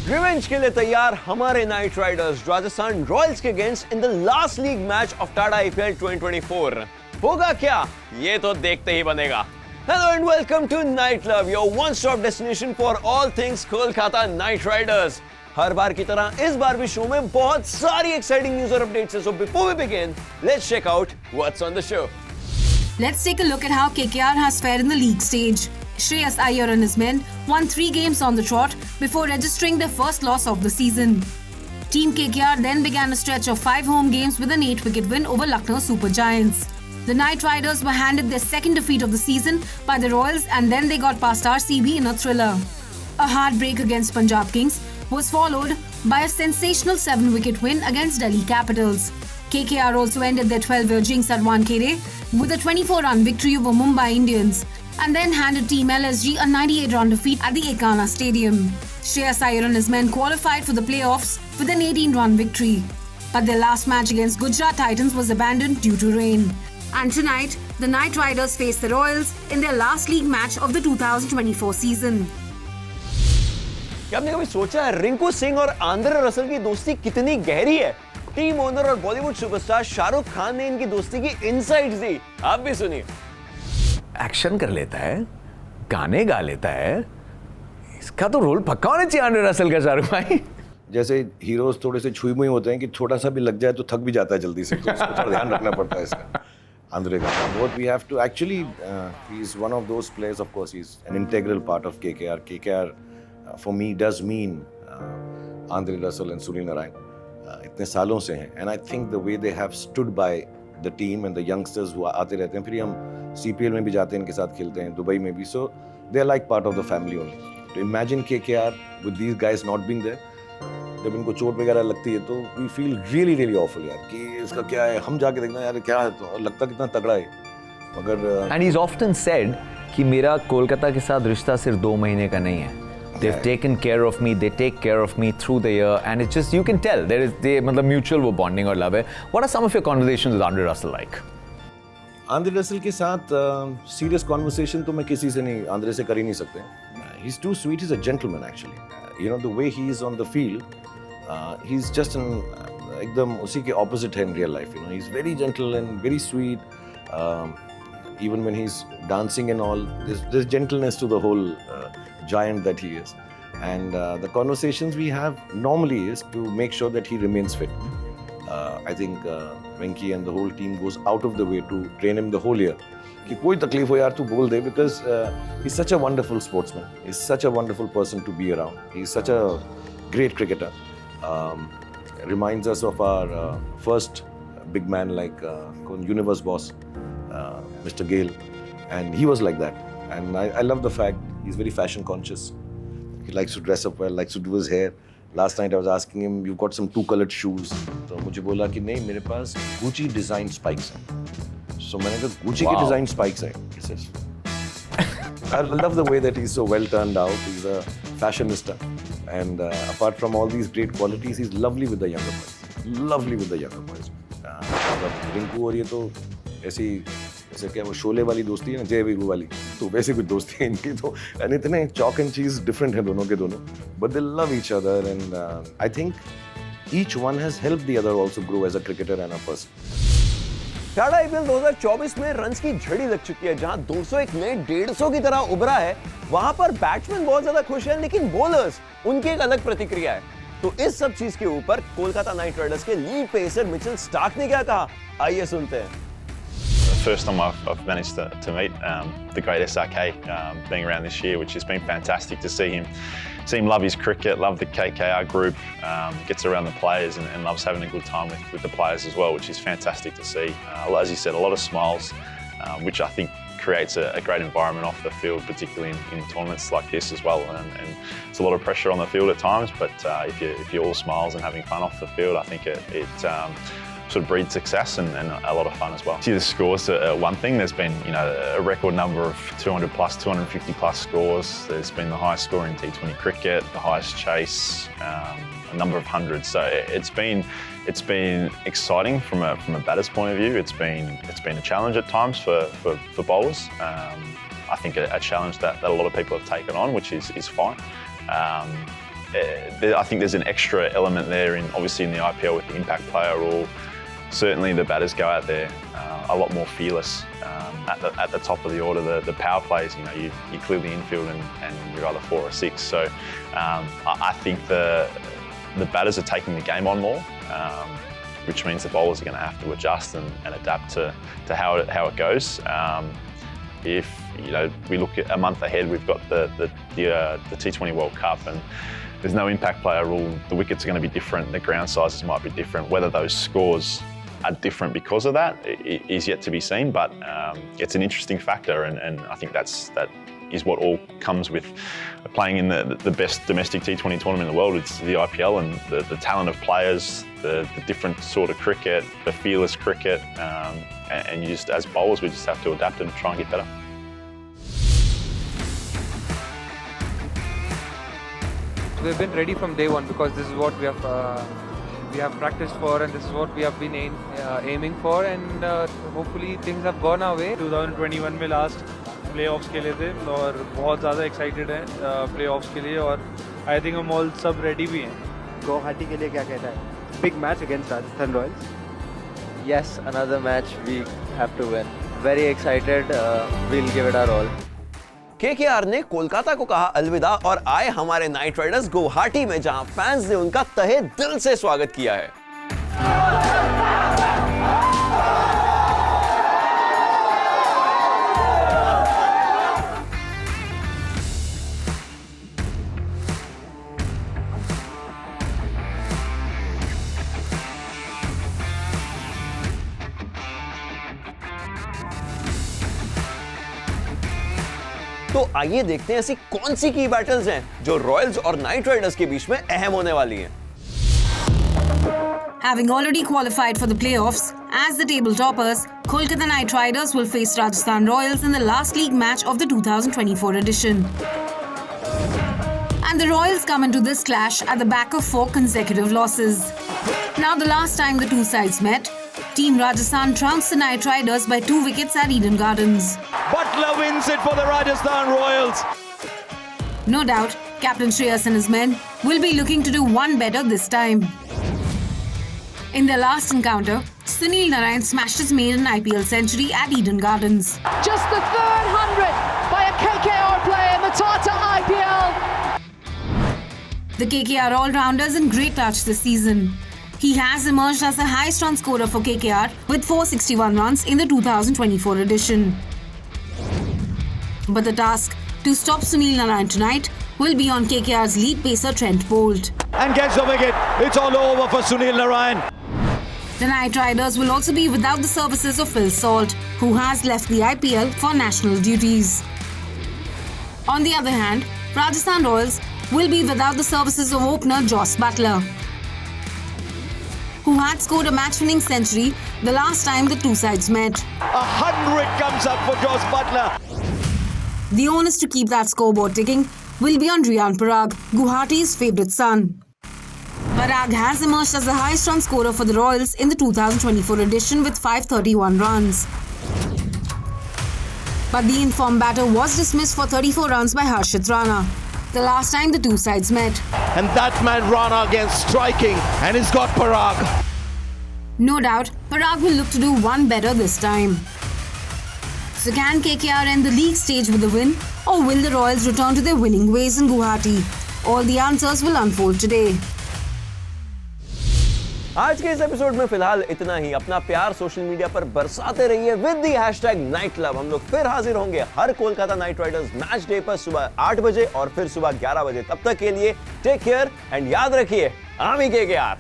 Revenge के लिए तैयार हमारे नाइट राइडर्स राजस्थान रॉयल्स के against in the last league match of Tata IPL 2024। होगा क्या, ये तो देखते ही बनेगा। Hello and welcome to Night Love, your one-stop destination for all things Kolkata Knight Riders. हर बार की तरह इस बार भी शो में बहुत सारी एक्साइटिंग न्यूज़ और अपडेट्स हैं। So before we begin, let's check out what's on the show. Let's take a look at how KKR has fared in the league stage. Shreyas Iyer and his men won 3 games on the trot before registering their first loss of the season. Team KKR then began a stretch of 5 home games with an 8-wicket win over Lucknow Super Giants. The Night Riders were handed their second defeat of the season by the Royals, and then they got past RCB in a thriller. A heartbreak against Punjab Kings was followed by a sensational 7-wicket win against Delhi Capitals. KKR also ended their 12-year jinx at Wankhede with a 24-run victory over Mumbai Indians, and then handed Team LSG a 98-run defeat at the Ekana Stadium. Shreyas Iyer and his men qualified for the playoffs with an 18-run victory. But their last match against Gujarat Titans was abandoned due to rain. And tonight, the Night Riders face the Royals in their last league match of the 2024 season. क्या आपने कभी सोचा है रिंकू सिंह और Andre Russell की दोस्ती कितनी गहरी है? टीम ओनर और बॉलीवुड सुपरस्टार शाहरुख खान ने इनकी दोस्ती की इनसाइट्स दी। आप भी सुनिए। एक्शन कर लेता है, गाने गा लेता है, इसका तो रोल पक्का होना चाहिए आंद्रे रसल का। शाहरुख भाई जैसे हीरोज थोड़े से छुई मुई होते हैं कि छोटा सा भी लग जाए तो थक भी जाता है जल्दी से, तो इसको थोड़ा ध्यान रखना पड़ता है इसका। आंद्रे का what we have to actually he is one of those players, of course he is an integral part of KKR for me does mean Andre Russell and Sunil Narine इतने सालों से हैं, and I think the way they have stood by the team and the youngsters who आते रहते हैं, फिर हम CPL में भी जाते हैं, इनके साथ खेलते हैं, दुबई में भी, so they are like part of the family only. To imagine KKR with these guys not being there, जब इनको चोट वगैरह लगती है तो we feel really really awful यार कि इसका क्या है, हम जाके देखना यार क्या है, तो लगता कितना तगड़ा है मगर and he's often said कि मेरा कोलकाता के साथ रिश्ता सिर्फ 2 महीने का नहीं है. They've taken care of me, they take care of me through the year, and it's just, you can tell मतलब mutual वो bonding और love है. What are some of your conversations with Andre Russell like? Andre Russell के साथ serious conversation तो मैं किसी से नहीं, आंद्रे से कर ही नहीं सकते. He's too sweet, he's a gentleman actually. You know the way he is on the field, he's just an एकदम उसी के opposite है in real life. You know he's very gentle and very sweet. Even when he's dancing and all, there's gentleness to the whole giant that he is. And the conversations we have normally is to make sure that he remains fit. I think Venki and the whole team goes out of the way to train him the whole year. कि कोई तकलीफ हो यार तू बोल दे, because he's such a wonderful sportsman. He's such a wonderful person to be around. He's such a great cricketer. Reminds us of our first big man like Universe boss, Mr. Gale, and he was like that. And I love the fact he's very fashion conscious. He likes to dress up well, likes to do his hair. Last night I was asking him, you've got some 2-colored shoes. तो मुझे बोला कि नहीं मेरे पास Gucci design spikes हैं. So मैंने कहा Gucci के design spikes हैं. He says, I love the way that he's so well turned out. He's a fashionista, and apart from all these great qualities, he's lovely with the younger boys. Lovely with the younger boys. Rinku और ये तो ऐसी जैसे क्या वो शोले वाली दोस्ती है ना, जय वीरू वाली, तो वैसे कुछ दोस्ती है इनकी तो, एंड इतने चॉक एंड चीज डिफरेंट है दोनों के दोनों, but they love each other, and I think each one has helped the other also grow as a cricketer and a person. Tata IPL 2024 में रन्स की झड़ी लग चुकी है. जहां 201 में 150 की तरह उभरा है, वहां पर बैट्समैन बहुत ज्यादा खुश हैं, लेकिन बॉलर्स उनकी एक अलग प्रतिक्रिया है. तो इस सब चीज के ऊपर कोलकाता नाइट राइडर्स के लीड पेसर मिचेल स्टार्क ने क्या कहा, आइए सुनते हैं. First time I've managed to meet the great SRK being around this year, which has been fantastic to see him love his cricket, love the KKR group, gets around the players and loves having a good time with the players as well, which is fantastic to see. As you said, a lot of smiles, which I think creates a great environment off the field, particularly in tournaments like this as well. And it's a lot of pressure on the field at times, but if you're all smiles and having fun off the field, I think it sort of breeds success and a lot of fun as well. See, the scores are one thing. There's been a record number of 200 plus, 250 plus scores. There's been the highest score in T20 cricket, the highest chase, a number of hundreds. So it's been exciting from a batter's point of view. It's been a challenge at times for bowlers. I think a challenge that a lot of people have taken on, which is fine. I think there's an extra element there obviously in the IPL with the impact player rule. Certainly the batters go out there a lot more fearless at the top of the order. The power plays, you clear the infield and you're either 4 or 6. So I think the batters are taking the game on more, which means the bowlers are going to have to adjust and adapt to how it goes. If we look at a month ahead, we've got the T20 World Cup and there's no impact player rule. The wickets are going to be different, the ground sizes might be different. Whether those scores are different because of that is yet to be seen, but it's an interesting factor, and I think that is what all comes with playing in the best domestic T20 tournament in the world. It's the IPL and the talent of players, the different sort of cricket, the fearless cricket, and you just, as bowlers, we just have to adapt and try and get better. We've been ready from day one because this is what we have practiced for, and this is what we have been aiming for, and hopefully things have gone our way. 2021 में last playoffs के लिए थे और बहुत ज़्यादा excited हैं playoffs के लिए, और आई थिंक हम ऑल सब रेडी भी हैं. गुवाहाटी के लिए क्या कहता है? Big match against Rajasthan Royals. Yes, another match we have to win. Very excited. We'll give it our all. KKR ने कोलकाता को कहा अलविदा और आए हमारे नाइट राइडर्स गुवाहाटी में, जहां फैंस ने उनका तहे दिल से स्वागत किया है. तो आइए देखते हैं ऐसी कौन सी की बैटल्स हैं जो रॉयल्स और नाइट राइडर्स के बीच में अहम होने वाली हैं. Having already qualified for the playoffs, as the table toppers, Kolkata Knight Riders will face Rajasthan Royals in the last league match of the 2024 edition. And the Royals come into this clash at the back of 4 consecutive losses. Now, the last time the two sides met, Team Rajasthan trounced the Knight Riders by 2 wickets at Eden Gardens. Butler wins it for the Rajasthan Royals. No doubt, Captain Shreyas and his men will be looking to do one better this time. In their last encounter, Sunil Narine smashed his maiden IPL century at Eden Gardens. Just the 3rd 100 by a KKR player in the Tata IPL. The KKR all-rounder is in great touch this season. He has emerged as the highest run scorer for KKR with 461 runs in the 2024 edition. But the task to stop Sunil Narine tonight will be on KKR's lead pacer Trent Bolt. And gets the wicket. It's all over for Sunil Narine. The Knight Riders will also be without the services of Phil Salt, who has left the IPL for national duties. On the other hand, Rajasthan Royals will be without the services of opener Jos Buttler, who had scored a match-winning century the last time the two sides met. 100 comes up for Jos Buttler. The onus to keep that scoreboard ticking will be on Riyan Parag, Guwahati's favourite son. Parag has emerged as the highest run scorer for the Royals in the 2024 edition with 531 runs. But the informed batter was dismissed for 34 runs by Harshit Rana the last time the two sides met. And that man Rana again striking, and he's got Parag. No doubt, Parag will look to do one better this time. So can KKR end the league stage with a win, or will the Royals return to their winning ways in Guwahati? All the answers will unfold today. आज के इस episode में फिलहाल इतना ही. अपना प्यार social media पर बरसाते रहिए विद द #NightClub. हम लोग फिर हाजिर होंगे हर Kolkata Knight Riders match day पर सुबह 8 बजे और फिर सुबह 11 बजे. तब तक के लिए टेक केयर एंड याद रखिए, आमी KKR.